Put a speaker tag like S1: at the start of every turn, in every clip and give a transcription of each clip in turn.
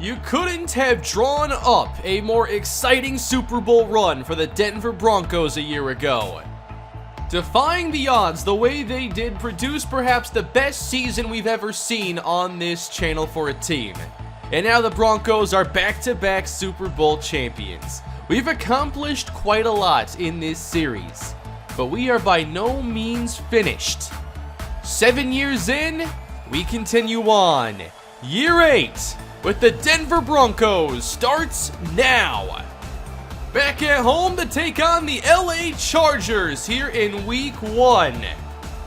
S1: You couldn't have drawn up a more exciting Super Bowl run for the Denver Broncos a year ago. Defying the odds the way they did produced perhaps the best season we've ever seen on this channel for a team. And now the Broncos are back-to-back Super Bowl champions. We've accomplished quite a lot in this series, but we are by no means finished. 7 years in, we continue on. Year 8 with the Denver Broncos starts now. Back at home to take on the LA Chargers here in Week 1.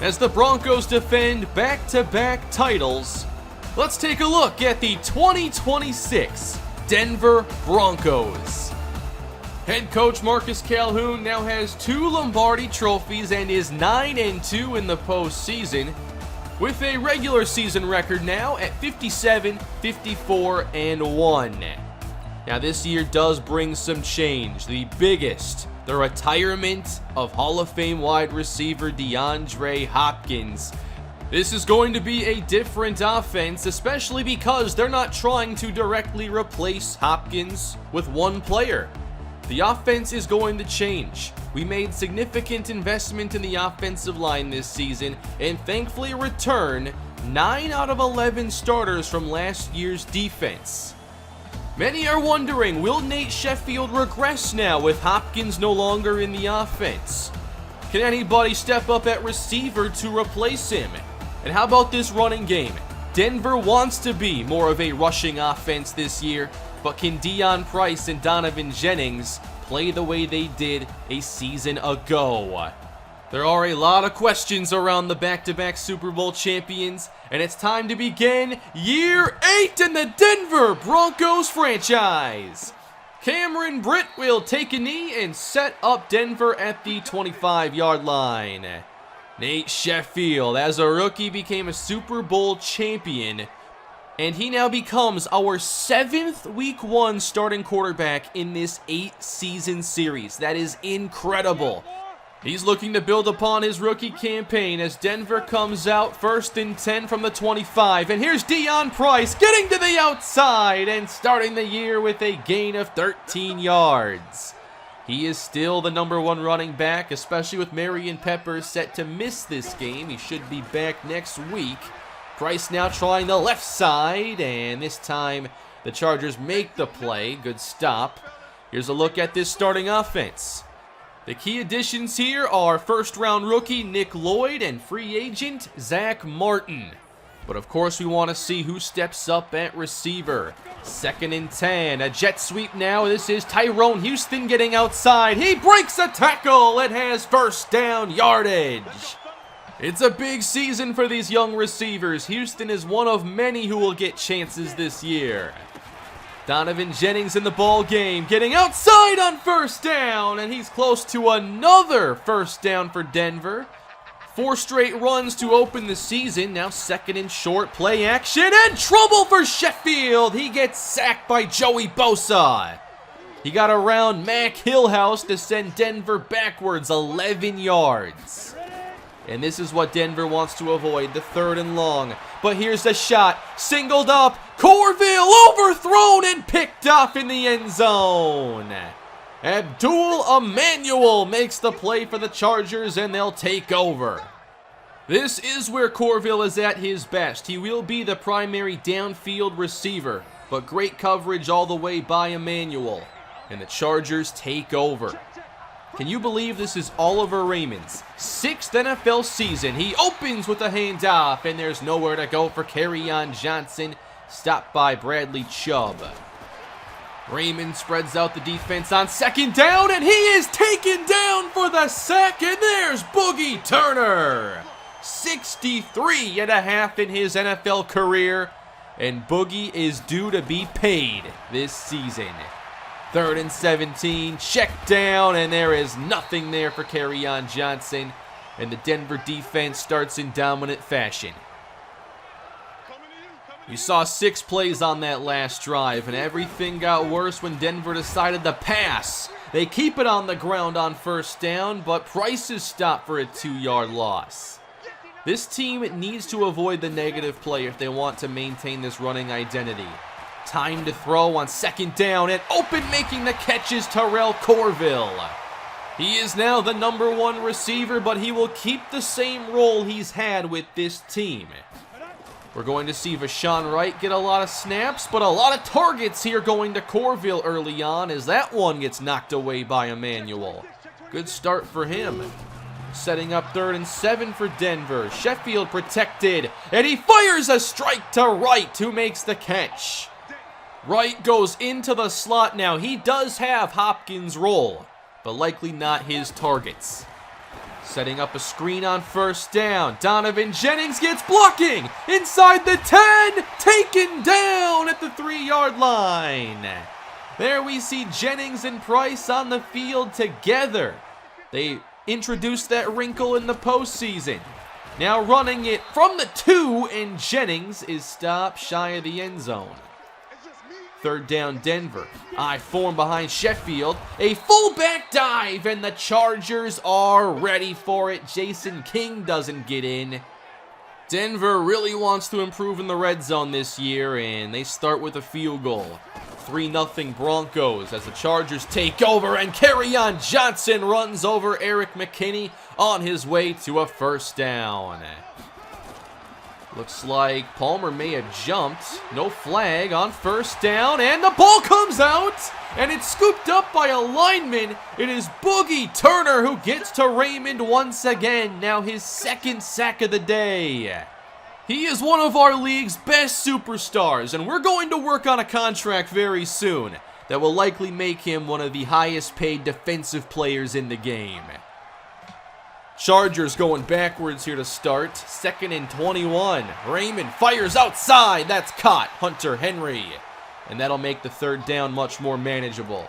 S1: As the Broncos defend back-to-back titles, let's take a look at the 2026 Denver Broncos. Head coach Marcus Calhoun now has 2 Lombardi trophies and is 9-2 in the postseason, with a regular season record now at 57, 54-1. Now this year does bring some change. The biggest, the retirement of Hall of Fame wide receiver DeAndre Hopkins. This is going to be a different offense, especially because they're not trying to directly replace Hopkins with one player. The offense is going to change. We made significant investment in the offensive line this season and thankfully return 9 out of 11 starters from last year's defense. Many are wondering, will Nate Sheffield regress now with Hopkins no longer in the offense? Can anybody step up at receiver to replace him? And how about this running game? Denver wants to be more of a rushing offense this year, but can Deion Price and Donovan Jennings play the way they did a season ago? There are a lot of questions around the back-to-back Super Bowl champions, and it's time to begin Year 8 in the Denver Broncos franchise. Cameron Britt will take a knee and set up Denver at the 25-yard line. Nate Sheffield, as a rookie, became a Super Bowl champion, and he now becomes our 7th Week 1 starting quarterback in this 8-season series. That is incredible. He's looking to build upon his rookie campaign as Denver comes out 1st and 10 from the 25. And here's Deion Price getting to the outside and starting the year with a gain of 13 yards. He is still the #1 running back, especially with Marion Peppers set to miss this game. He should be back next week. Price now trying the left side, and this time the Chargers make the play. Good stop. Here's a look at this starting offense. The key additions here are first-round rookie Nick Lloyd and free agent Zach Martin. But of course we want to see who steps up at receiver. 2nd and 10, a jet sweep now. This is Tyrone Houston getting outside. He breaks a tackle and has first down yardage. It's a big season for these young receivers. Houston is one of many who will get chances this year. Donovan Jennings in the ball game, getting outside on first down, and he's close to another first down for Denver. 4 straight runs to open the season. Now 2nd and short, play action, and trouble for Sheffield. He gets sacked by Joey Bosa. He got around Mac Hillhouse to send Denver backwards 11 yards. And this is what Denver wants to avoid, the 3rd and long. But here's the shot, singled up, Corville overthrown and picked off in the end zone. Abdul Emmanuel makes the play for the Chargers, and they'll take over. This is where Corville is at his best. He will be the primary downfield receiver, but great coverage all the way by Emmanuel. And the Chargers take over. Can you believe this is Oliver Raymond's 6th NFL season? He opens with a handoff, and there's nowhere to go for Kerryon Johnson, stopped by Bradley Chubb. Raymond spreads out the defense on 2nd down, and he is taken down for the sack, and there's Boogie Turner. 63.5 in his NFL career, and Boogie is due to be paid this season. 3rd and 17, check down, and there is nothing there for Kerryon Johnson, and the Denver defense starts in dominant fashion. You saw 6 plays on that last drive, and everything got worse when Denver decided to pass. They keep it on the ground on first down, but Price is stopped for a 2-yard loss. This team needs to avoid the negative play if they want to maintain this running identity. Time to throw on second down, and open making the catch is Terrell Corville. He is now the #1 receiver, but he will keep the same role he's had with this team. We're going to see Vashawn Wright get a lot of snaps, but a lot of targets here going to Corville early on as that one gets knocked away by Emmanuel. Good start for him. Setting up 3rd and 7 for Denver. Sheffield protected, and he fires a strike to Wright, who makes the catch. Wright goes into the slot now. He does have Hopkins' role, but likely not his targets. Setting up a screen on 1st down. Donovan Jennings gets blocking inside the 10, taken down at the 3-yard line. There we see Jennings and Price on the field together. They introduced that wrinkle in the postseason. Now running it from the 2, and Jennings is stopped shy of the end zone. 3rd down Denver. I form behind Sheffield. A fullback dive, and the Chargers are ready for it. Jason King doesn't get in. Denver really wants to improve in the red zone this year, and they start with a field goal. 3-0 Broncos as the Chargers take over, and Kerryon Johnson runs over Eric McKinney on his way to a 1st down. Looks like Palmer may have jumped. No flag on 1st down, and the ball comes out, and it's scooped up by a lineman. It is Boogie Turner who gets to Raymond once again, now his 2nd sack of the day. He is one of our league's best superstars, and we're going to work on a contract very soon that will likely make him one of the highest paid defensive players in the game. Chargers going backwards here to start. 2nd and 21. Raymond fires outside. That's caught. Hunter Henry. And that'll make the 3rd down much more manageable.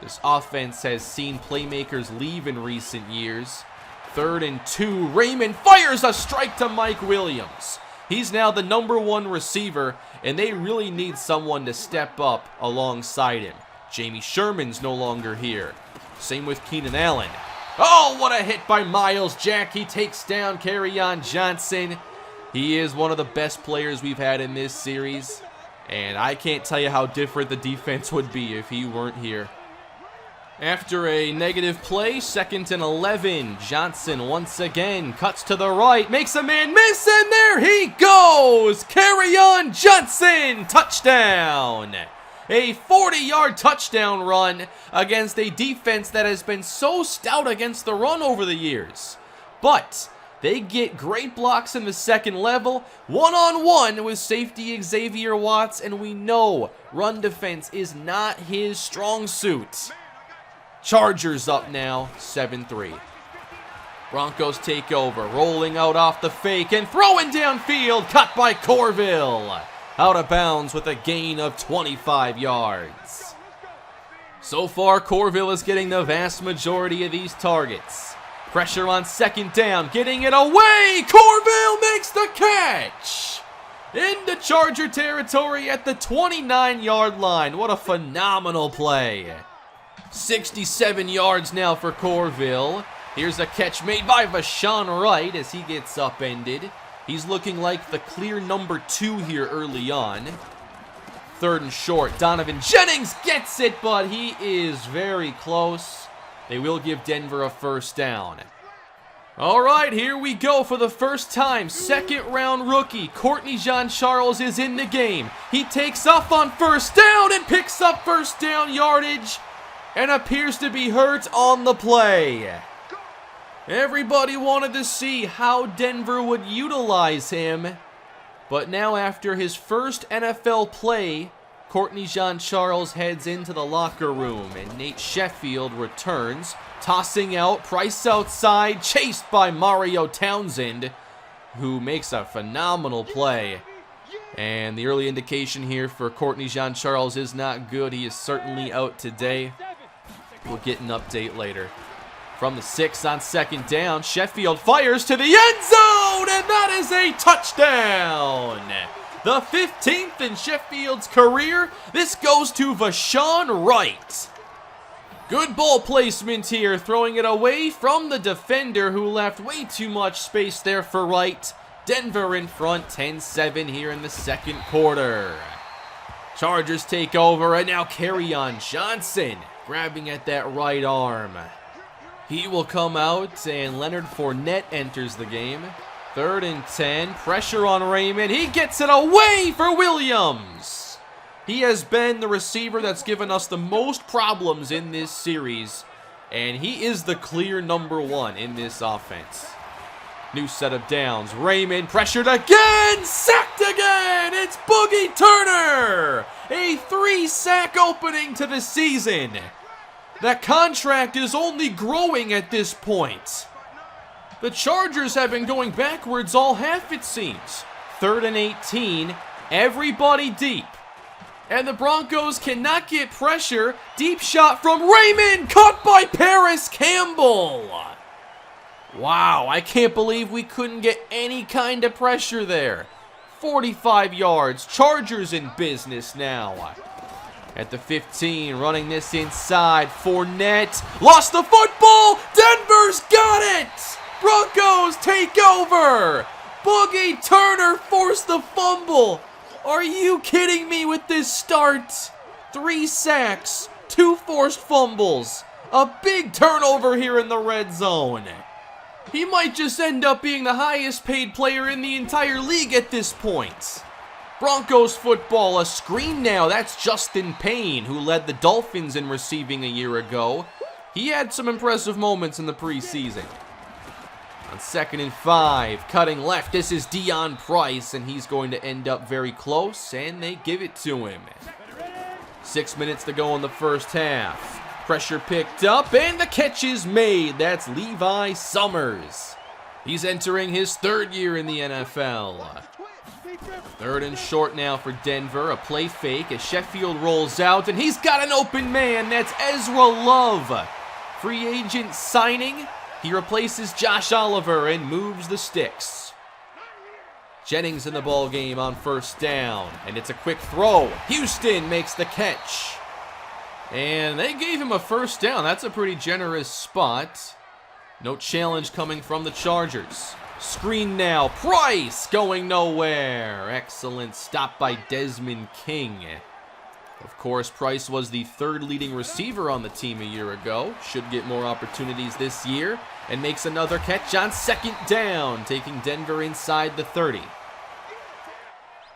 S1: This offense has seen playmakers leave in recent years. 3rd and 2. Raymond fires a strike to Mike Williams. He's now the #1 receiver, and they really need someone to step up alongside him. Jamie Sherman's no longer here. Same with Keenan Allen. Oh, what a hit by Miles Jack. He takes down Kerryon Johnson. He is one of the best players we've had in this series, and I can't tell you how different the defense would be if he weren't here. After a negative play, 2nd and 11. Johnson once again cuts to the right, makes a man miss, and there he goes! Kerryon Johnson, touchdown! A 40-yard touchdown run against a defense that has been so stout against the run over the years. But they get great blocks in the 2nd level, one-on-one with safety Xavier Watts, and we know run defense is not his strong suit. Chargers up now, 7-3. Broncos take over, rolling out off the fake and throwing downfield, cut by Corville. Out of bounds with a gain of 25 yards. So far, Corville is getting the vast majority of these targets. Pressure on 2nd down, getting it away. Corville makes the catch. Into Charger territory at the 29-yard line. What a phenomenal play. 67 yards now for Corville. Here's a catch made by Vashawn Wright as he gets upended. He's looking like the clear #2 here early on. 3rd and short. Donovan Jennings gets it, but he is very close. They will give Denver a 1st down. All right, here we go for the first time. 2nd-round rookie Courtney Jean-Charles is in the game. He takes off on 1st down and picks up 1st down yardage and appears to be hurt on the play. Everybody wanted to see how Denver would utilize him, but now after his first NFL play, Courtney Jean-Charles heads into the locker room, and Nate Sheffield returns, tossing out, Price outside, chased by Mario Townsend, who makes a phenomenal play. And the early indication here for Courtney Jean-Charles is not good. He is certainly out today. We'll get an update later. From the 6 on 2nd down, Sheffield fires to the end zone, and that is a touchdown. The 15th in Sheffield's career. This goes to Vashawn Wright. Good ball placement here, throwing it away from the defender who left way too much space there for Wright. Denver in front, 10-7 here in the 2nd quarter. Chargers take over, and now Kerryon Johnson grabbing at that right arm. He will come out, and Leonard Fournette enters the game. 3rd and 10, pressure on Raymond. He gets it away for Williams. He has been the receiver that's given us the most problems in this series, and he is the clear number 1 in this offense. New set of downs. Raymond pressured again, sacked again. It's Boogie Turner. A 3-sack opening to the season. That contract is only growing at this point. The Chargers have been going backwards all half, it seems. 3rd and 18, everybody deep. And the Broncos cannot get pressure. Deep shot from Raymond, caught by Paris Campbell. Wow, I can't believe we couldn't get any kind of pressure there. 45 yards, Chargers in business now. At the 15, running this inside, Fournette lost the football, Denver's got it! Broncos take over! Boogie Turner forced the fumble. Are you kidding me with this start? 3 sacks, 2 forced fumbles, a big turnover here in the red zone. He might just end up being the highest paid player in the entire league at this point. Broncos football, a screen now. That's Justin Payne, who led the Dolphins in receiving a year ago. He had some impressive moments in the preseason. On 2nd and 5, cutting left, this is Deion Price, and he's going to end up very close, and they give it to him. 6 minutes to go in the first half. Pressure picked up, and the catch is made. That's Levi Summers. He's entering his 3rd year in the NFL. 3rd and short now for Denver. A play fake as Sheffield rolls out, and he's got an open man. That's Ezra Love. Free agent signing. He replaces Josh Oliver and moves the sticks. Jennings in the ball game on 1st down, and it's a quick throw. Houston makes the catch. And they gave him a 1st down. That's a pretty generous spot. No challenge coming from the Chargers. Screen now. Price going nowhere. Excellent stop by Desmond King. Of course, Price was the 3rd leading receiver on the team a year ago. Should get more opportunities this year. And makes another catch on 2nd down, taking Denver inside the 30.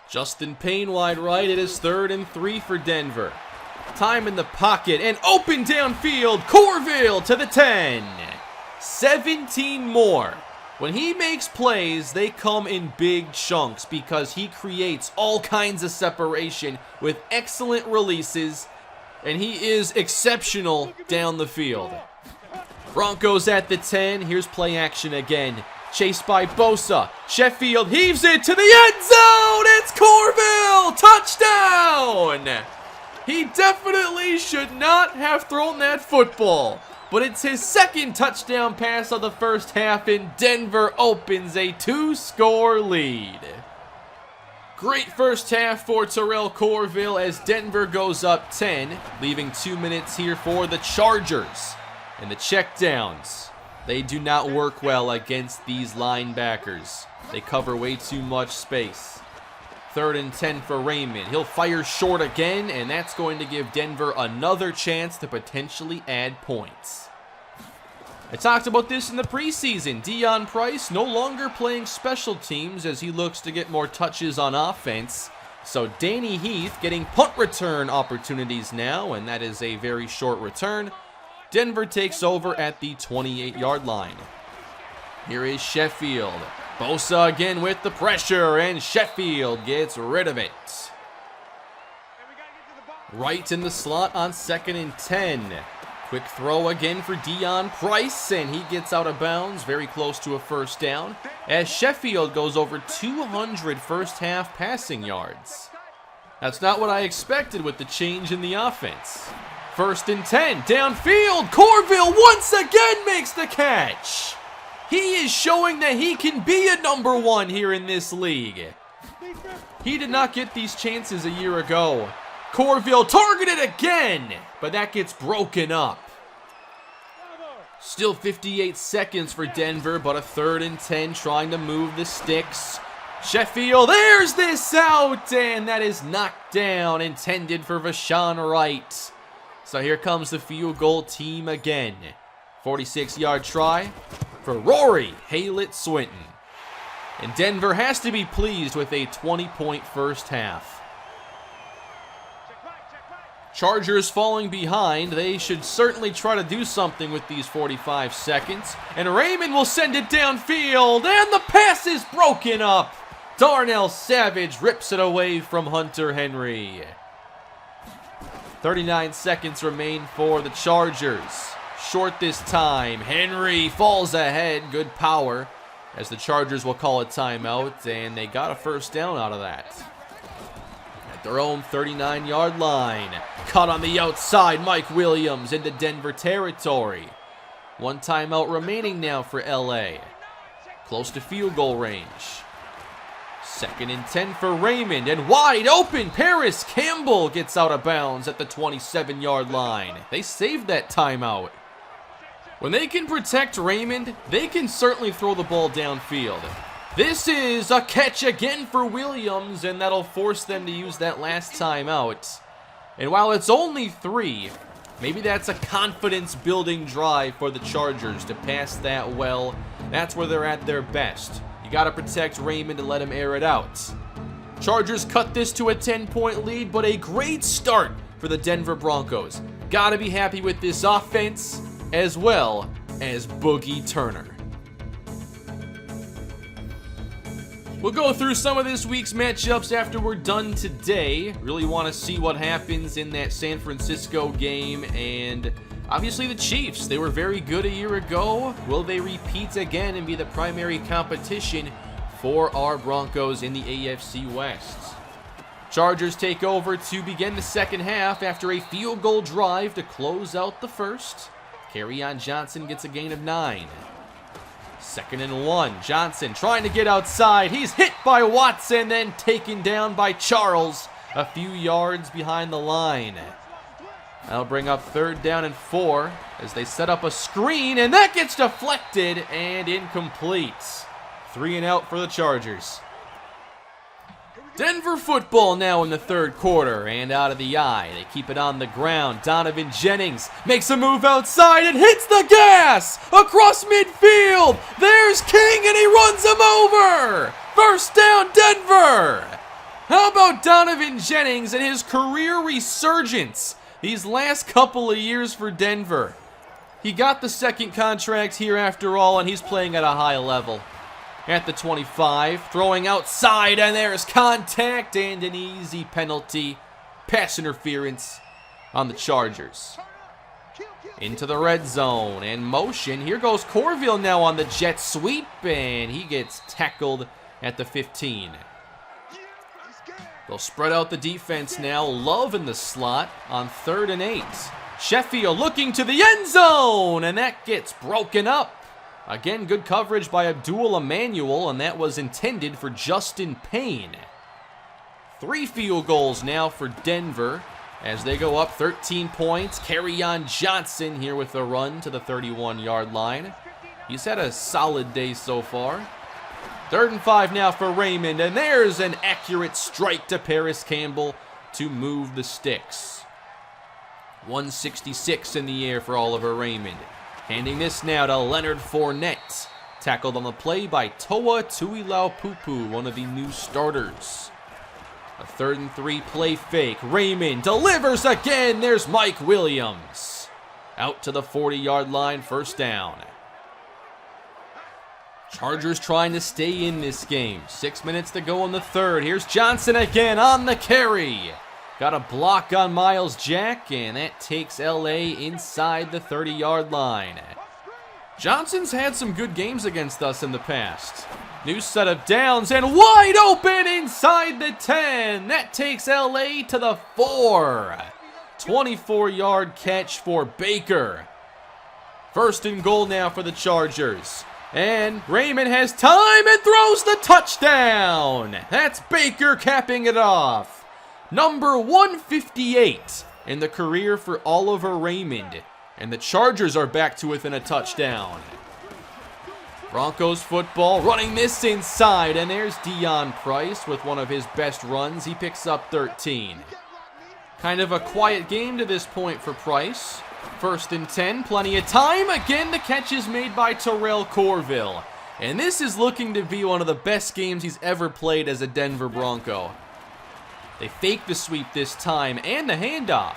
S1: Justin Payne wide right. It is 3rd and 3 for Denver. Time in the pocket and open downfield. Corville to the 10. 17 more. When he makes plays, they come in big chunks because he creates all kinds of separation with excellent releases, and he is exceptional down the field. Broncos at the 10. Here's play action again. Chased by Bosa. Sheffield heaves it to the end zone. It's Corville. Touchdown. He definitely should not have thrown that football. But it's his 2nd touchdown pass of the first half, and Denver opens a 2-score lead. Great first half for Terrell Corville as Denver goes up 10, leaving 2 minutes here for the Chargers. And the checkdowns, they do not work well against these linebackers. They cover way too much space. 3rd and 10 for Raymond. He'll fire short again, and that's going to give Denver another chance to potentially add points. I talked about this in the preseason. Deion Price no longer playing special teams as he looks to get more touches on offense. So Danny Heath getting punt return opportunities now, and that is a very short return. Denver takes over at the 28-yard line. Here is Sheffield. Bosa again with the pressure, and Sheffield gets rid of it. Right in the slot on 2nd and 10. Quick throw again for Deion Price, and he gets out of bounds, very close to a 1st down, as Sheffield goes over 200 first half passing yards. That's not what I expected with the change in the offense. 1st and 10, downfield, Corville once again makes the catch. He is showing that he can be a number 1 here in this league. He did not get these chances a year ago. Corville targeted again, but that gets broken up. Still 58 seconds for Denver, but a 3rd and 10 trying to move the sticks. Sheffield, there's this out, and that is knocked down, intended for Vashawn Wright. So here comes the field goal team again. 46-yard try for Rory Haylett-Swinton. And Denver has to be pleased with a 20-point first half. Chargers falling behind. They should certainly try to do something with these 45 seconds. And Raymond will send it downfield, and the pass is broken up. Darnell Savage rips it away from Hunter Henry. 39 seconds remain for the Chargers. Short this time. Henry falls ahead. Good power, as the Chargers will call a timeout, and they got a first down out of that. At their own 39-yard line. Cut on the outside. Mike Williams into Denver territory. One timeout remaining now for LA. Close to field goal range. 2nd and 10 for Raymond, and wide open. Paris Campbell gets out of bounds at the 27-yard line. They saved that timeout. When they can protect Raymond, they can certainly throw the ball downfield. This is a catch again for Williams, and that'll force them to use that last timeout. And while it's only 3, maybe that's a confidence-building drive for the Chargers to pass that well. That's where they're at their best. You got to protect Raymond and let him air it out. Chargers cut this to a 10-point lead, but a great start for the Denver Broncos. Got to be happy with this offense as well as Boogie Turner. We'll go through some of this week's matchups after we're done today. Really want to see what happens in that San Francisco game, and obviously the Chiefs. They were very good a year ago. Will they repeat again and be the primary competition for our Broncos in the AFC West? Chargers take over to begin the second half after a field goal drive to close out the first. Kerryon Johnson gets a gain of 9. 2nd and 1. Johnson trying to get outside. He's hit by Watson, then taken down by Charles a few yards behind the line. That'll bring up 3rd down and 4 as they set up a screen, and that gets deflected and incomplete. 3 and out for the Chargers. Denver football now in the 3rd quarter, and out of the eye. They keep it on the ground. Donovan Jennings makes a move outside and hits the gas across midfield. There's King, and he runs him over. First down, Denver. How about Donovan Jennings and his career resurgence these last couple of years for Denver? He got the 2nd contract here after all, and he's playing at a high level. At the 25, throwing outside, and there's contact and an easy penalty. Pass interference on the Chargers. Into the red zone, and motion. Here goes Corville now on the jet sweep, and he gets tackled at the 15. They'll spread out the defense now. Love in the slot on 3rd and 8. Sheffield looking to the end zone, and that gets broken up. Again, good coverage by Abdul Emmanuel, and that was intended for Justin Payne. 3 field goals now for Denver as they go up 13 points. Kerryon Johnson here with a run to the 31-yard line. He's had a solid day so far. 3rd and 5 now for Raymond, and there's an accurate strike to Paris Campbell to move the sticks. 166 in the air for Oliver Raymond. Handing this now to Leonard Fournette. Tackled on the play by Toa Tuilau-Pupu, one of the new starters. A 3rd and 3 play fake. Raymond delivers again. There's Mike Williams. Out to the 40-yard line, first down. Chargers trying to stay in this game. 6 minutes to go in the 3rd. Here's Johnson again on the carry. Got a block on Miles Jack, and that takes LA inside the 30-yard line. Johnson's had some good games against us in the past. New set of downs, and wide open inside the 10. That takes LA to the 4. 24-yard catch for Baker. 1st and goal now for the Chargers. And Raymond has time and throws the touchdown. That's Baker capping it off. Number 158 in the career for Oliver Raymond. And the Chargers are back to within a touchdown. Broncos football, running this inside, and there's Deion Price with one of his best runs. He picks up 13. Kind of a quiet game to this point for Price. 1st and 10, plenty of time. Again, the catch is made by Terrell Corville. And this is looking to be one of the best games he's ever played as a Denver Bronco. They fake the sweep this time, and the handoff.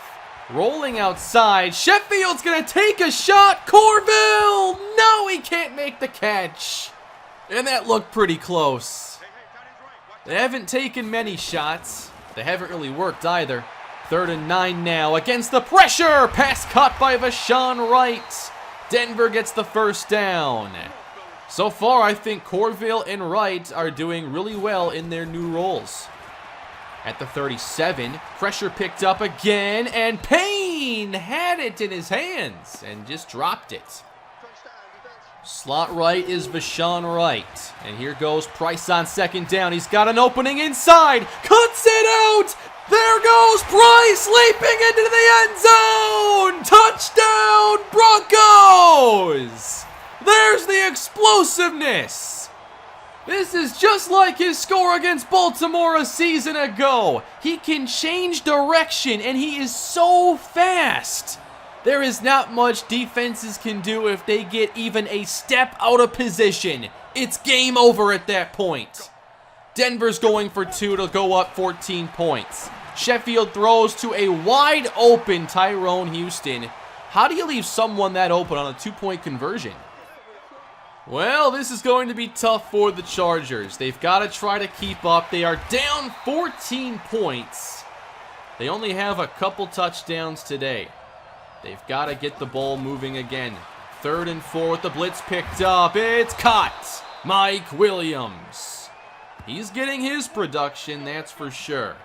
S1: Rolling outside, Sheffield's gonna take a shot. Corville! No, he can't make the catch. And that looked pretty close. They haven't taken many shots. They haven't really worked either. 3rd and 9 now against the pressure. Pass caught by Vashon Wright. Denver gets the 1st down. So far, I think Corville and Wright are doing really well in their new roles. At the 37, pressure picked up again, and Payne had it in his hands and just dropped it. Slot right is Vashon Wright, and here goes Price on 2nd down. He's got an opening inside, cuts it out. There goes Price, leaping into the end zone. Touchdown, Broncos! There's the explosiveness. This is just like his score against Baltimore a season ago. He can change direction, and he is so fast. There is not much defenses can do if they get even a step out of position. It's game over at that point. Denver's going for 2 to go up 14 points. Sheffield throws to a wide open Tyrone Houston. How do you leave someone that open on a 2-point conversion? Well, this is going to be tough for the Chargers. They've got to try to keep up. They are down 14 points. They only have a couple touchdowns today. They've got to get the ball moving again. 3rd and 4 with the blitz picked up. It's caught. Mike Williams. He's getting his production, that's for sure.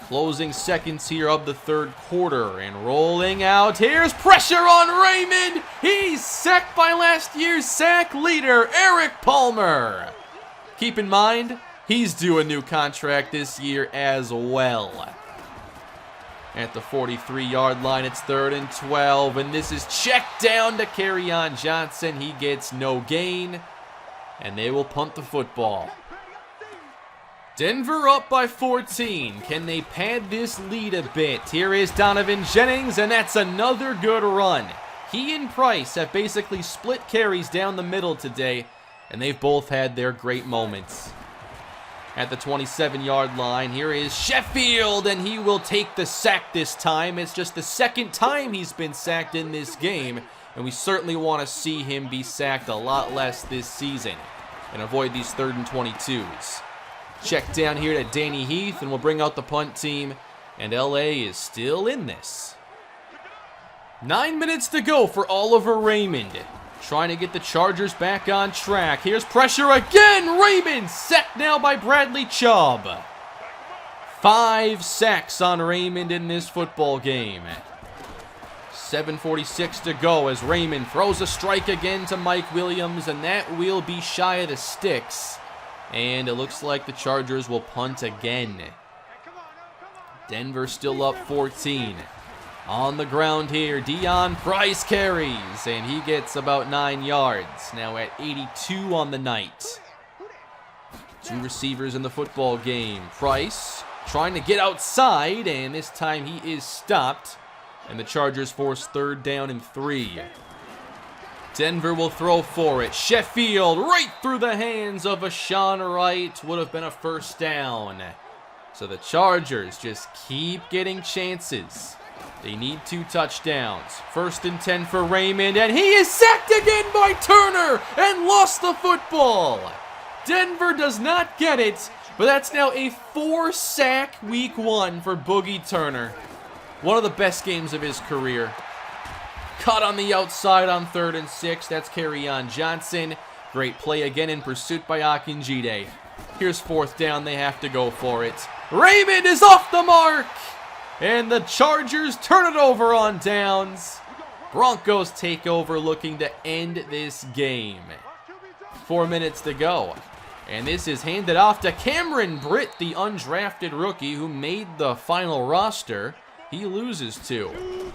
S1: Closing seconds here of the 3rd quarter, and rolling out. Here's pressure on Raymond. He's sacked by last year's sack leader, Eric Palmer. Keep in mind, he's due a new contract this year as well. At the 43-yard line, it's 3rd and 12, and this is checked down to Kerryon Johnson. He gets no gain, and they will punt the football. Denver up by 14. Can they pad this lead a bit? Here is Donovan Jennings, and that's another good run. He and Price have basically split carries down the middle today, and they've both had their great moments. At the 27-yard line, here is Sheffield, and he will take the sack this time. It's just the 2nd time he's been sacked in this game, and we certainly want to see him be sacked a lot less this season and avoid these 3rd and 22s. Check down here to Danny Heath, and we'll bring out the punt team, and LA is still in this. 9 minutes to go for Oliver Raymond, trying to get the Chargers back on track. Here's pressure again. Raymond sacked now by Bradley Chubb. 5 sacks on Raymond in this football game. 7:46 to go as Raymond throws a strike again to Mike Williams, and that will be shy of the sticks. And it looks like the Chargers will punt again. Denver still up 14. On the ground here, Deion Price carries, and he gets about 9 yards. Now at 82 on the night. 2 receivers in the football game. Price trying to get outside, and this time he is stopped. And the Chargers force 3rd down and 3. Denver will throw for it. Sheffield right through the hands of Vashon Wright. Would have been a 1st down. So the Chargers just keep getting chances. They need 2 touchdowns. 1st and 10 for Raymond, and he is sacked again by Turner and lost the football. Denver does not get it, but that's now a 4-sack week 1 for Boogie Turner. One of the best games of his career. Cut on the outside on 3rd and 6. That's Kerryon Johnson. Great play again in pursuit by Akinjide. Here's 4th down. They have to go for it. Raymond is off the mark. And the Chargers turn it over on downs. Broncos take over, looking to end this game. 4 minutes to go. And this is handed off to Cameron Britt, the undrafted rookie who made the final roster. He loses 2.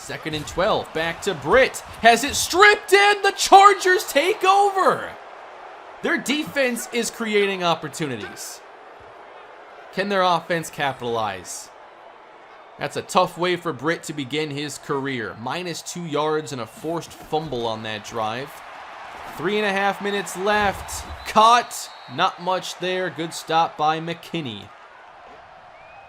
S1: 2nd and 12. Back to Britt. Has it stripped and the Chargers take over. Their defense is creating opportunities. Can their offense capitalize? That's a tough way for Britt to begin his career. -2 yards and a forced fumble on that drive. 3.5 minutes left. Caught. Not much there. Good stop by McKinney.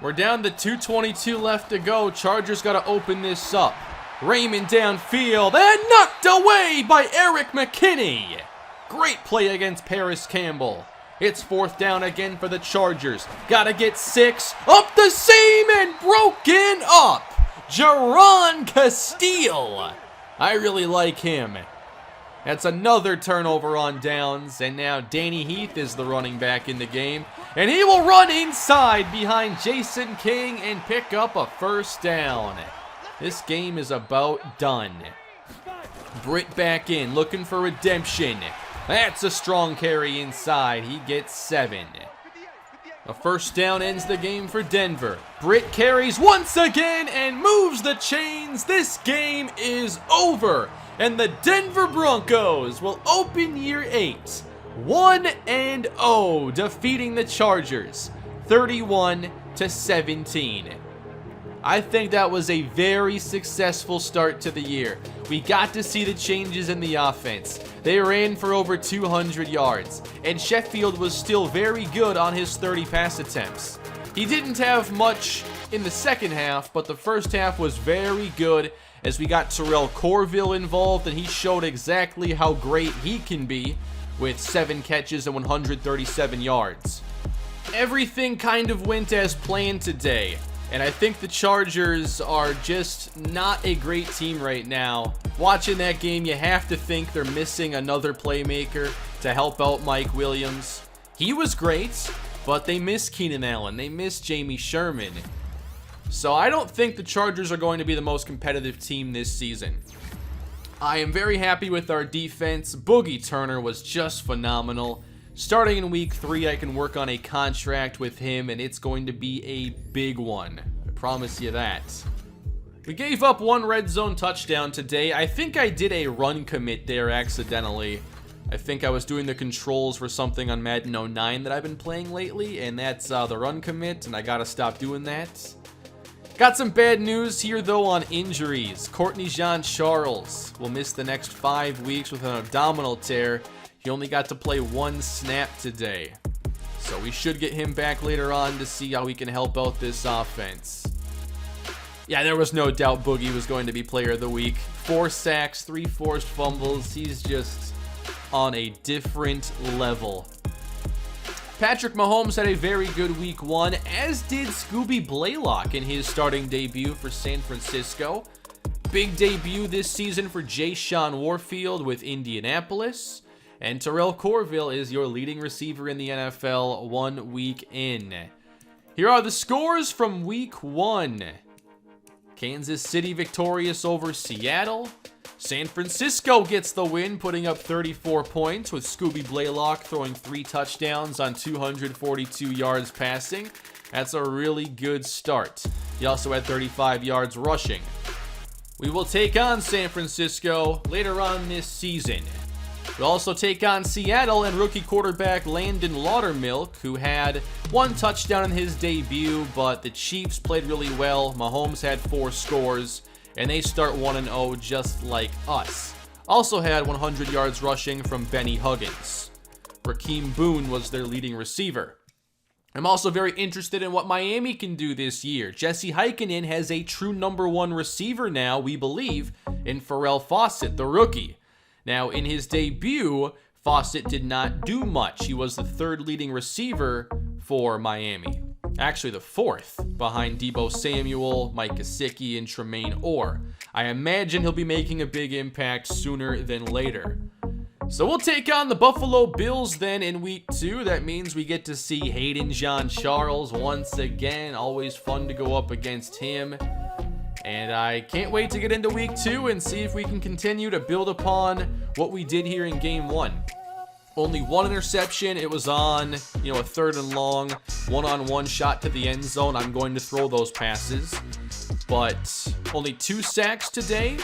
S1: We're down to 2:22 left to go. Chargers got to open this up. Raymond downfield and knocked away by Eric McKinney. Great play against Paris Campbell. It's 4th down again for the Chargers. Gotta get 6. Up the seam and broken up. Jaron Castile. I really like him. That's another turnover on downs. And now Danny Heath is the running back in the game. And he will run inside behind Jason King and pick up a 1st down. This game is about done. Britt back in, looking for redemption. That's a strong carry inside. He gets 7. A 1st down ends the game for Denver. Britt carries once again and moves the chains. This game is over. And the Denver Broncos will open year 8 1-0, defeating the Chargers 31-17. I think that was a very successful start to the year. We got to see the changes in the offense. They ran for over 200 yards, and Sheffield was still very good on his 30 pass attempts. He didn't have much in the second half, but the first half was very good as we got Terrell Corville involved, and he showed exactly how great he can be with 7 catches and 137 yards. Everything kind of went as planned today. And I think the Chargers are just not a great team right now. Watching that game, you have to think they're missing another playmaker to help out Mike Williams. He was great, but they miss Keenan Allen. They miss Jamie Sherman. So I don't think the Chargers are going to be the most competitive team this season. I am very happy with our defense. Boogie Turner was just phenomenal. Starting in week 3, I can work on a contract with him, and it's going to be a big one. I promise you that. We gave up 1 red zone touchdown today. I think I did a run commit there accidentally. I think I was doing the controls for something on Madden 09 that I've been playing lately, and that's the run commit, and I gotta stop doing that. Got some bad news here, though, on injuries. Courtney Jean-Charles will miss the next 5 weeks with an abdominal tear. He only got to play 1 snap today. So we should get him back later on to see how he can help out this offense. Yeah, there was no doubt Boogie was going to be player of the week. 4 sacks, 3 forced fumbles. He's just on a different level. Patrick Mahomes had a very good week 1, as did Scooby Blaylock in his starting debut for San Francisco. Big debut this season for Jayshon Warfield with Indianapolis. And Terrell Corville is your leading receiver in the NFL 1 week in. Here are the scores from week 1. Kansas City victorious over Seattle. San Francisco gets the win, putting up 34 points with Scooby Blaylock throwing 3 touchdowns on 242 yards passing. That's a really good start. He also had 35 yards rushing. We will take on San Francisco later on this season. We'll also take on Seattle and rookie quarterback Landon Laudermilk, who had 1 touchdown in his debut, but the Chiefs played really well. Mahomes had 4 scores, and they start 1-0 just like us. Also had 100 yards rushing from Benny Huggins. Rakeem Boone was their leading receiver. I'm also very interested in what Miami can do this year. Jesse Heikkinen has a true number 1 receiver now, we believe, in Pharrell Fawcett, the rookie. Now, in his debut, Fawcett did not do much. He was the 3rd leading receiver for Miami. Actually, the 4th, behind Deebo Samuel, Mike Gesicki, and Tremaine Orr. I imagine he'll be making a big impact sooner than later. So we'll take on the Buffalo Bills then in week 2. That means we get to see Hayden Jean-Charles once again. Always fun to go up against him. And I can't wait to get into week 2 and see if we can continue to build upon what we did here in game 1. Only 1 interception. It was on, a 3rd and long, 1-on-1 shot to the end zone. I'm going to throw those passes. But Only 2 sacks today.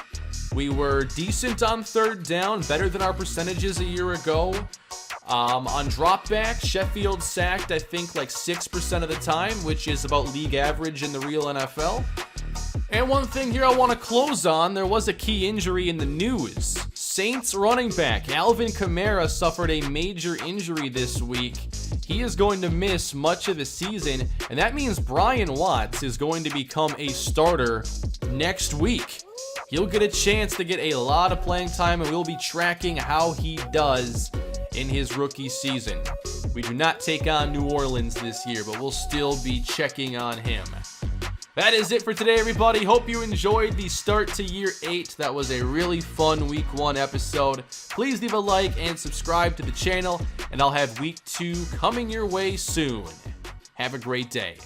S1: We were decent on third down, better than our percentages a year ago. On dropback, Sheffield sacked, I think, like 6% of the time, which is about league average in the real NFL. And one thing here I want to close on, there was a key injury in the news. Saints running back Alvin Kamara suffered a major injury this week. He is going to miss much of the season, and that means Brian Watts is going to become a starter next week. He'll get a chance to get a lot of playing time, and we'll be tracking how he does in his rookie season. We do not take on New Orleans this year, but we'll still be checking on him. That is it for today, everybody. Hope you enjoyed the start to year 8. That was a really fun week 1 episode. Please leave a like and subscribe to the channel, and I'll have week 2 coming your way soon. Have a great day.